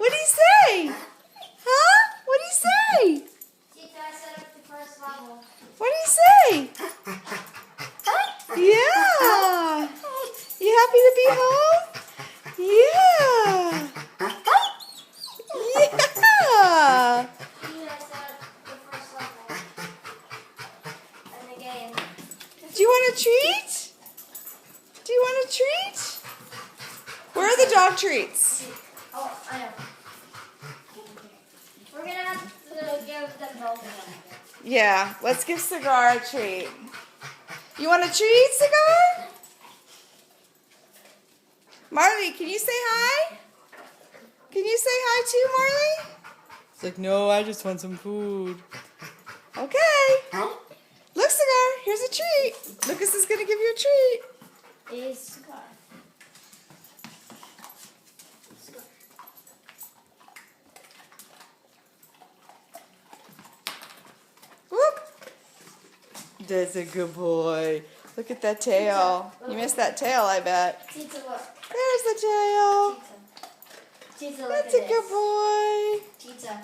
What did he say? Huh? What did he say? Tita, I set up the first level. What did he say? Yeah. You happy to be home? Yeah. Yeah. Tita, I set up the first level. In the game. Do you want a treat? Do you want a treat? Where are the dog treats? Oh, I know. We're gonna have to give them both of them. Yeah, let's give Cigar a treat. You want a treat, Cigar? Marley, can you say hi? Can you say hi too, Marley? It's like, no, I just want some food. Okay. Look, Cigar, here's a treat. Lucas is going to give you a treat. Is cigar. Whoop. That's a good boy. Look at that tail. You missed that tail, I bet. Tita, look. There's the tail. Tita. Tita, look That's at a good this. boy. Tita.